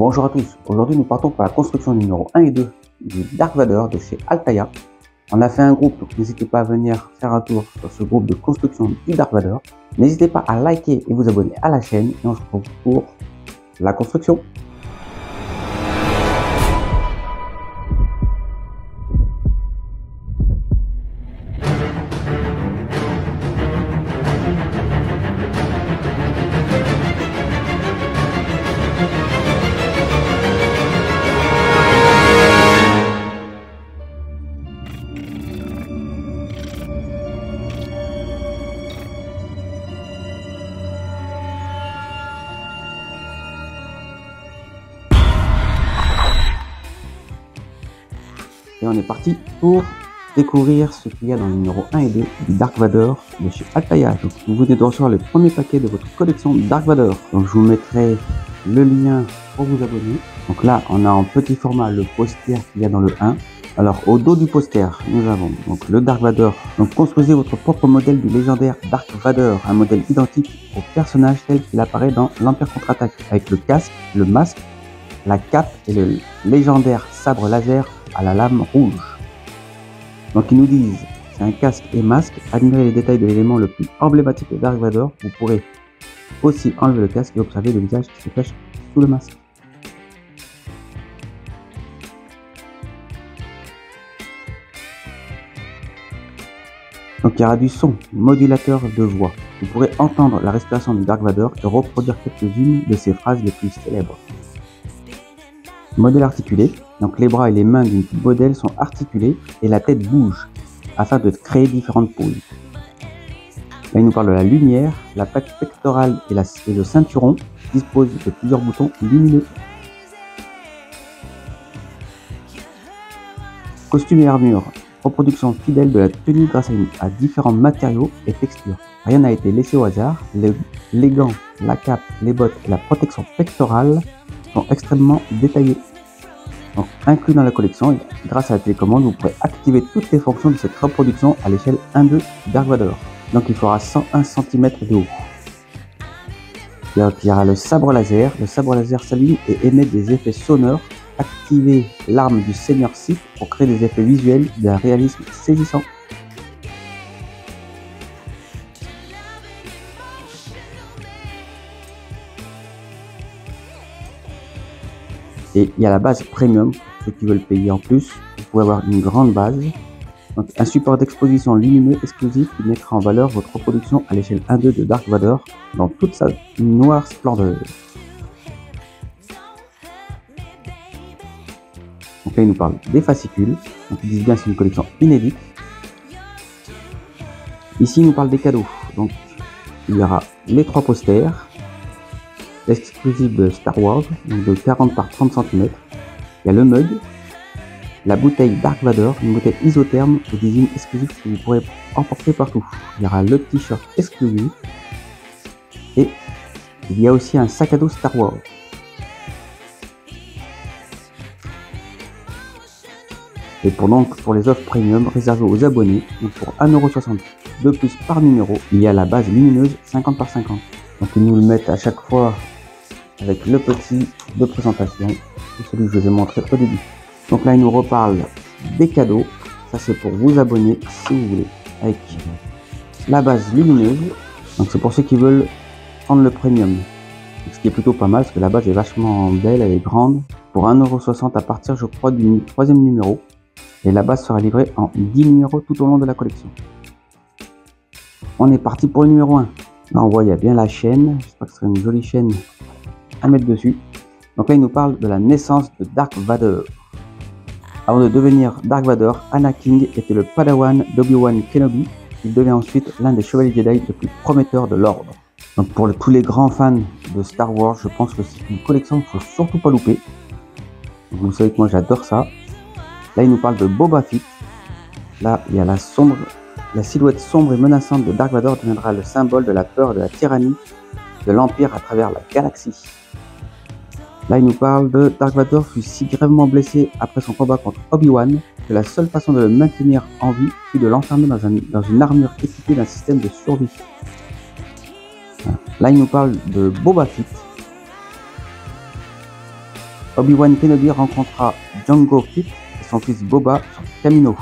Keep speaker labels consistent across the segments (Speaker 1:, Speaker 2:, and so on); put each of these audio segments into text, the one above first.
Speaker 1: Bonjour à tous, aujourd'hui nous partons pour la construction numéro 1 et 2 du Dark Vader de chez Altaïa. On a fait un groupe, donc n'hésitez pas à venir faire un tour sur ce groupe de construction du Dark Vader. N'hésitez pas à liker et vous abonner à la chaîne et on se retrouve pour la construction. Et on est parti pour découvrir ce qu'il y a dans le numéro 1 et 2 du Dark Vader de chez Altaïa. Donc vous venez de recevoir le premier paquet de votre collection Dark Vader. Donc je vous mettrai le lien pour vous abonner. Donc là on a en petit format le poster qu'il y a dans le 1. Alors au dos du poster nous avons donc le Dark Vader. Donc construisez votre propre modèle du légendaire Dark Vader, un modèle identique au personnage tel qu'il apparaît dans l'Empire contre-attaque, avec le casque, le masque, la cape et le légendaire sabre laser à la lame rouge. Donc ils nous disent c'est un casque et masque, admirez les détails de l'élément le plus emblématique de Dark Vader. Vous pourrez aussi enlever le casque et observer le visage qui se cache sous le masque. Donc il y aura du son, modulateur de voix. Vous pourrez entendre la respiration du Dark Vader et reproduire quelques-unes de ses phrases les plus célèbres. Modèle articulé, donc les bras et les mains d'une modèle sont articulés et la tête bouge afin de créer différentes poses. Là il nous parle de la lumière, la plaque pectorale et le ceinturon disposent de plusieurs boutons lumineux. Costume et armure, reproduction fidèle de la tenue grâce à différents matériaux et textures. Rien n'a été laissé au hasard, les gants, la cape, les bottes et la protection pectorale sont extrêmement détaillés. Donc, inclus dans la collection, grâce à la télécommande, vous pourrez activer toutes les fonctions de cette reproduction à l'échelle 1-2 du Dark Vader. Donc il fera 101 cm de haut. Il y aura le sabre laser. Le sabre laser s'allume et émet des effets sonores. Activez l'arme du Seigneur Sith pour créer des effets visuels d'un réalisme saisissant. Et il y a la base premium, pour ceux qui veulent payer en plus. Vous pouvez avoir une grande base. Donc, un support d'exposition lumineux exclusif qui mettra en valeur votre reproduction à l'échelle 1-2 de Dark Vader dans toute sa noire splendeur. Donc là, il nous parle des fascicules. Donc, ils disent bien que c'est une collection inédite. Ici, il nous parle des cadeaux. Donc, il y aura les 3 posters exclusif de Star Wars, donc de 40 par 30 cm. Il y a le mug, la bouteille Dark Vader, une bouteille isotherme au design exclusif que vous pourrez emporter partout. Il y aura le t-shirt exclusif et il y a aussi un sac à dos Star Wars. Et pour les offres premium réservées aux abonnés, donc pour 1,60 € de plus par numéro, il y a la base lumineuse 50 par 50. Donc ils nous le mettent à chaque fois avec le petit de présentation, celui que je vous ai montré au début. Donc là, il nous reparle des cadeaux. Ça, c'est pour vous abonner si vous voulez, avec la base lumineuse. Donc c'est pour ceux qui veulent prendre le premium. Donc, ce qui est plutôt pas mal, parce que la base est vachement belle, elle est grande. Pour 1,60 € à partir, je crois, du 3e numéro. Et la base sera livrée en 10 numéros tout au long de la collection. On est parti pour le numéro 1. Là, on voit, il y a bien la chaîne. J'espère que ce sera une jolie chaîne à mettre dessus. Donc là, il nous parle de la naissance de Dark Vader. Avant de devenir Dark Vader, Anakin était le padawan d'Obi-Wan Kenobi. Il devient ensuite l'un des chevaliers Jedi les plus prometteurs de l'ordre. Donc pour tous les grands fans de Star Wars, je pense que c'est une collection qu'il ne faut surtout pas louper. Donc vous savez que moi j'adore ça. Là, il nous parle de Boba Fett. Là, il y a la silhouette sombre et menaçante de Dark Vader deviendra le symbole de la peur et de la tyrannie de l'Empire à travers la galaxie. Là, il nous parle de Dark Vader fut si gravement blessé après son combat contre Obi-Wan que la seule façon de le maintenir en vie fut de l'enfermer dans une armure équipée d'un système de survie. Là, il nous parle de Boba Fett. Obi-Wan Kenobi rencontra Jango Fett et son fils Boba sur Kamino.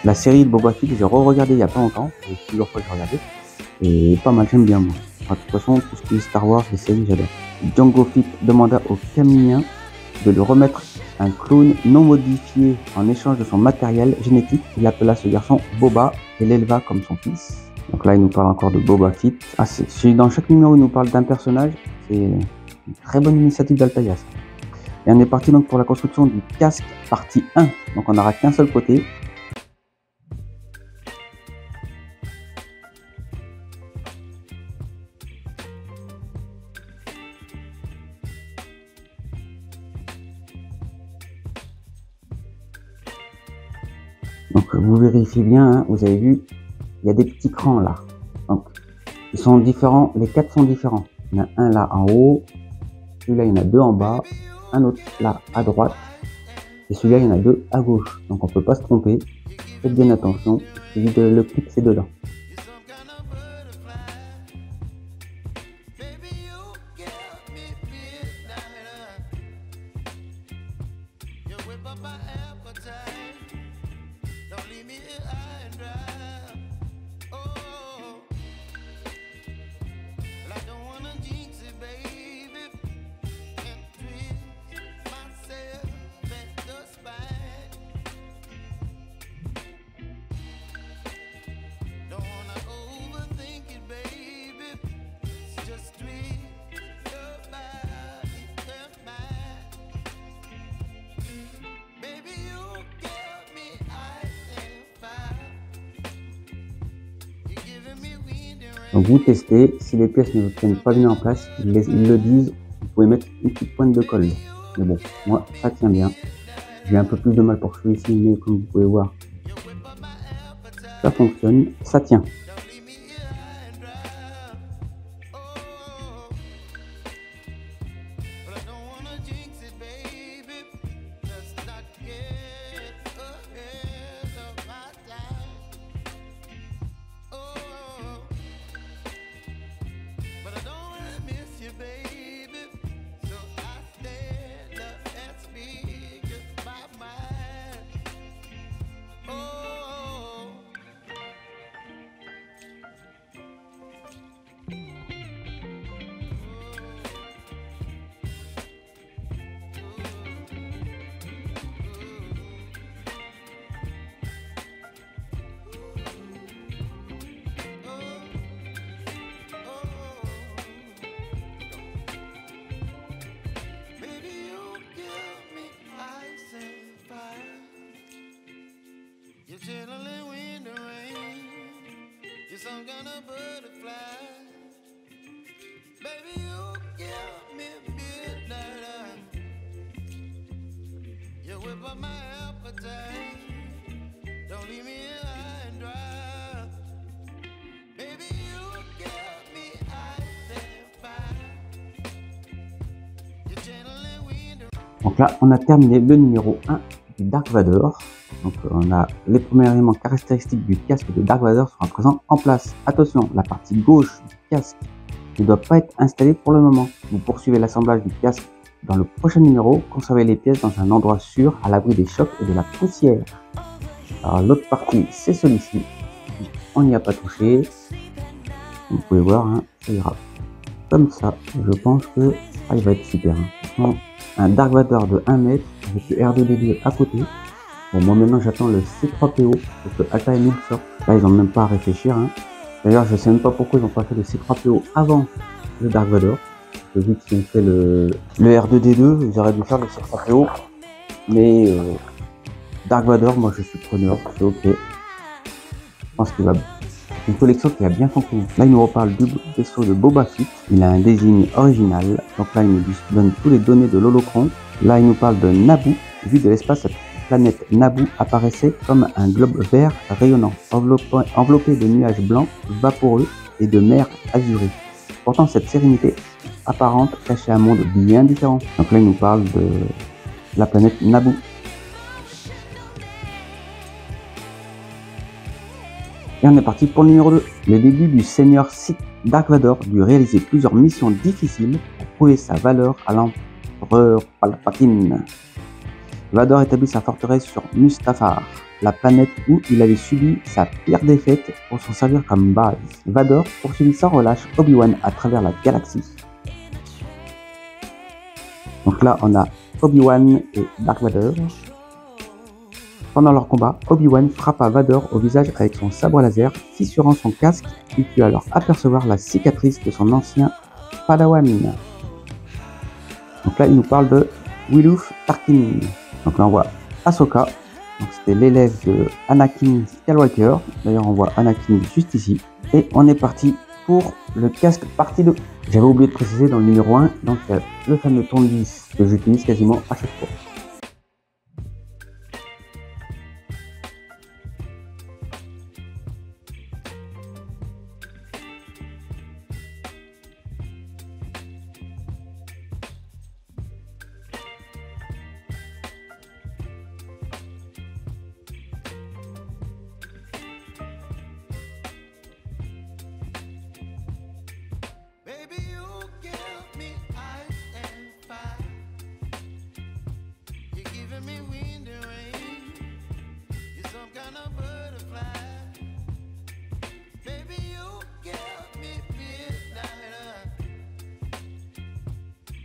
Speaker 1: La série de Boba Fett, j'ai re-regardé il y a pas longtemps, c'est plusieurs fois que j'ai regardé, et pas mal, j'aime bien moi. Enfin, de toute façon, tout ce qui est Star Wars, les séries, j'adore. Jango Fett demanda aux Kaminiens de lui remettre un clone non modifié en échange de son matériel génétique. Il appela ce garçon Boba et l'éleva comme son fils. Donc là, il nous parle encore de Boba Fett. Ah, dans chaque numéro, il nous parle d'un personnage. C'est une très bonne initiative d'Altayas. Et on est parti donc pour la construction du casque partie 1. Donc on n'aura qu'un seul côté. Donc vous vérifiez bien, hein, vous avez vu, il y a des petits crans là. Donc ils sont différents, les 4 sont différents. Il y en a un là en haut, celui-là il y en a 2 en bas, un autre là à droite, et celui-là il y en a 2 à gauche. Donc on peut pas se tromper, faites bien attention, le clic c'est dedans. Donc vous testez, si les pièces ne tiennent pas bien en place, ils le disent, vous pouvez mettre une petite pointe de colle. Mais bon, moi ça tient bien. J'ai un peu plus de mal pour celui-ci, mais comme vous pouvez voir, ça fonctionne, ça tient.
Speaker 2: Some kind of butterfly, baby, you give me midnight. You whip up my appetite. Don't leave me high and dry. Baby, you give me ice and fire. You're gentle and wind.
Speaker 1: Donc là, on a terminé le numéro 1 du Dark Vador. Donc on a les premiers éléments caractéristiques du casque de Dark Vador sont à présent en place. Attention, la partie gauche du casque ne doit pas être installée pour le moment. Vous poursuivez l'assemblage du casque dans le prochain numéro. Conservez les pièces dans un endroit sûr, à l'abri des chocs et de la poussière. Alors l'autre partie, c'est celui-ci. On n'y a pas touché. Vous pouvez voir, hein, ça ira comme ça. Je pense que il va être super. Hein. Un Dark Vador de 1 mètre avec le R2D2 à côté. Bon, moi maintenant j'attends le C3PO pour que Alta et Milk sortent. Là ils ont même pas à réfléchir. Hein. D'ailleurs je sais même pas pourquoi ils ont pas fait le C3PO avant le Dark Vador. Parce que vu qu'ils ont fait le R2D2, ils auraient dû faire le C3PO. Mais Dark Vador, moi je suis preneur, c'est ok. Je pense qu'il va. C'est une collection qui a bien fonctionné. Là il nous reparle du vaisseau de Boba Fett. Il a un design original. Donc là il nous donne tous les données de l'holocron. Là il nous parle de Naboo. Vu de l'espace, cette planète Naboo apparaissait comme un globe vert rayonnant, enveloppé de nuages blancs vaporeux et de mer azurée. Pourtant, cette sérénité apparente cachait un monde bien différent. Donc là, il nous parle de la planète Naboo. Et on est parti pour le numéro 2. Le début du Seigneur Sith Dark Vador dut réaliser plusieurs missions difficiles pour prouver sa valeur à l'empereur Palpatine. Vador établit sa forteresse sur Mustafar, la planète où il avait subi sa pire défaite pour s'en servir comme base. Vador poursuivit sans relâche Obi-Wan à travers la galaxie. Donc là, on a Obi-Wan et Dark Vador. Pendant leur combat, Obi-Wan frappa Vador au visage avec son sabre laser, fissurant son casque. Il put alors apercevoir la cicatrice de son ancien Padawan. Donc là, il nous parle de Wiluf Tarkin. Donc là, on voit Ahsoka. Donc c'était l'élève de Anakin Skywalker. D'ailleurs, on voit Anakin juste ici. Et on est parti pour le casque partie 2. J'avais oublié de préciser dans le numéro 1, donc le fameux tournevis que j'utilise quasiment à chaque fois.
Speaker 2: Baby, you give me ice and fire. You're giving me wind and rain. You're some kind of butterfly. Baby, you give me midnight.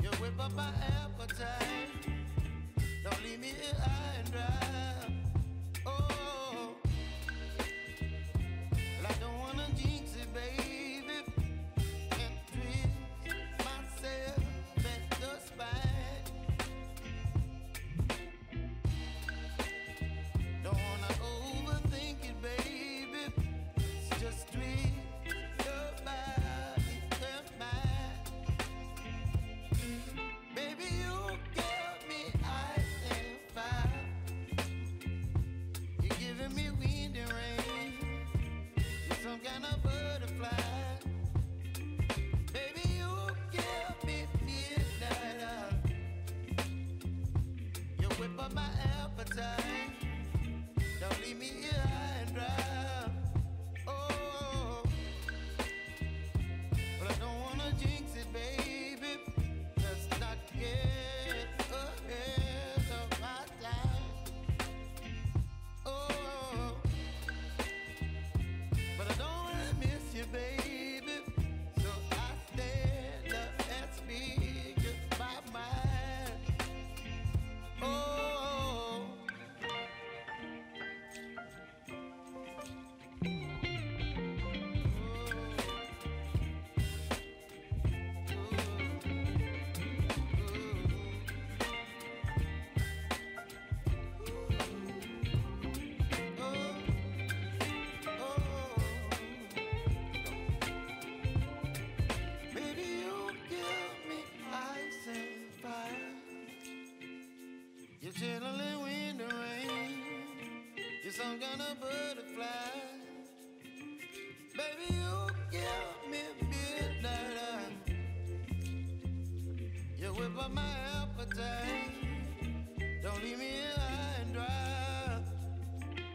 Speaker 2: You whip up my appetite. Don't leave me here high and dry. Oh, well, I don't wanna jinx it, baby. Chilling wind and rain, you're some kind of butterfly. Baby, you give me midnight. You whip up my appetite. Don't leave me here high and dry.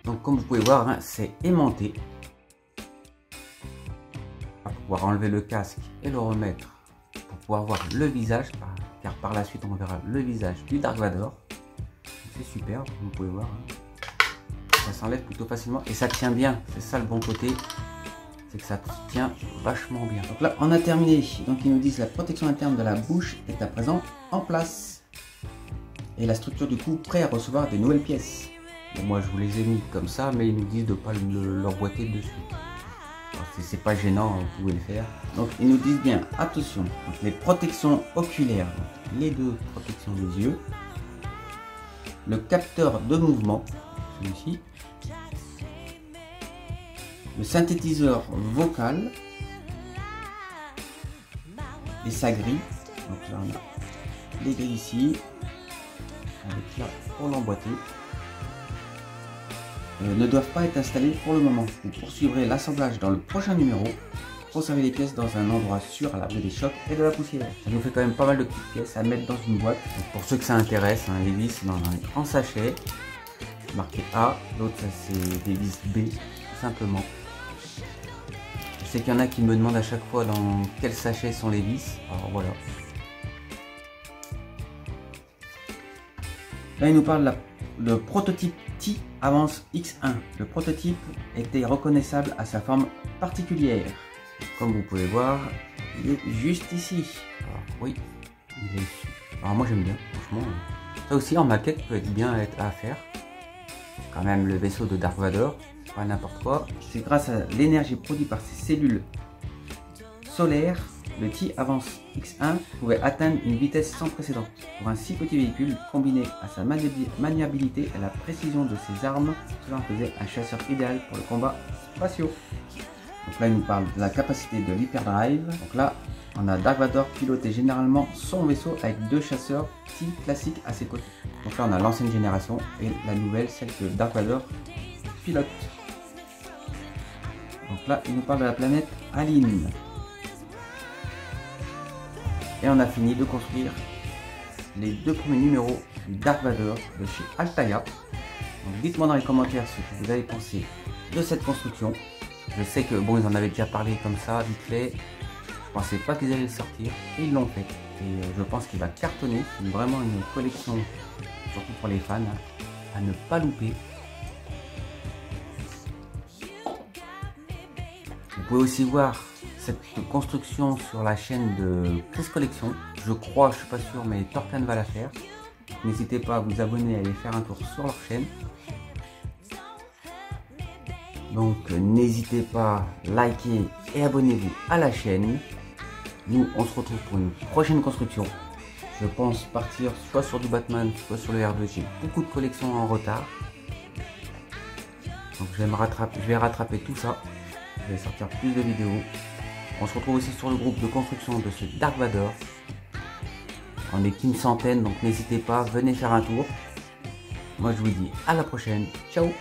Speaker 1: Donc comme vous pouvez voir, hein, c'est aimanté. On va pouvoir enlever le casque et le remettre pour pouvoir voir le visage, car par la suite on verra le visage du Dark Vador. C'est super, vous pouvez voir, hein. Ça s'enlève plutôt facilement et ça tient bien. C'est ça le bon côté, c'est que ça tient vachement bien. Donc là on a terminé. Donc ils nous disent la protection interne de la bouche est à présent en place et la structure du cou prêt à recevoir des nouvelles pièces. Bon, moi je vous les ai mis comme ça, mais ils nous disent de ne pas l'emboîter dessus. C'est pas gênant, vous pouvez le faire. Donc ils nous disent bien attention, donc, les protections oculaires, donc, les deux protections des yeux. Le capteur de mouvement, celui-ci, le synthétiseur vocal et sa grille. Donc là on a les grilles ici, avec là pour l'emboîter. Ne doivent pas être installés pour le moment. Vous poursuivrez l'assemblage dans le prochain numéro. Conservez les pièces dans un endroit sûr à l'abri des chocs et de la poussière. Ça nous fait quand même pas mal de petites pièces à mettre dans une boîte. Donc pour ceux que ça intéresse, hein, les vis en sachet, marqué A. L'autre ça c'est des vis B, tout simplement. sais qu'il y en a qui me demandent à chaque fois dans quel sachet sont les vis. Alors voilà. Là, il nous parle de prototype T Avance X1. Le prototype était reconnaissable à sa forme particulière. Comme vous pouvez voir, il est juste ici. Alors, oui, il est. Alors moi j'aime bien, franchement. Ça aussi en maquette peut être bien à faire. Quand même le vaisseau de Dark Vador, pas n'importe quoi. C'est grâce à l'énergie produite par ces cellules solaires, le T Avance X1 pouvait atteindre une vitesse sans précédent. Pour un si petit véhicule, combiné à sa maniabilité et la précision de ses armes, cela en faisait un chasseur idéal pour le combat spatiaux. Donc là il nous parle de la capacité de l'hyperdrive. Donc là on a Dark Vador piloter généralement son vaisseau avec 2 chasseurs T classiques à ses côtés. Donc là on a l'ancienne génération et la nouvelle, celle que Dark Vador pilote. Donc là il nous parle de la planète Aline. Et on a fini de construire les 2 premiers numéros du Dark Vador de chez Altaïa. Donc dites-moi dans les commentaires ce que vous avez pensé de cette construction. Je sais que bon, ils en avaient déjà parlé comme ça, vite fait. Je pensais pas qu'ils allaient le sortir et ils l'ont fait. Et je pense qu'il va cartonner. C'est vraiment une collection, surtout pour les fans, à ne pas louper. Vous pouvez aussi voir cette construction sur la chaîne de Chris Collection. Je crois, je suis pas sûr, mais Torcan va la faire. N'hésitez pas à vous abonner, à aller faire un tour sur leur chaîne. Donc n'hésitez pas, likez et abonnez-vous à la chaîne. Nous on se retrouve pour une prochaine construction. Je pense partir soit sur du Batman, soit sur le R2. J'ai beaucoup de collections en retard. Donc je vais rattraper tout ça. Je vais sortir plus de vidéos. On se retrouve aussi sur le groupe de construction de ce Dark Vador. On est qu'une centaine, donc n'hésitez pas, venez faire un tour. Moi je vous dis à la prochaine. Ciao!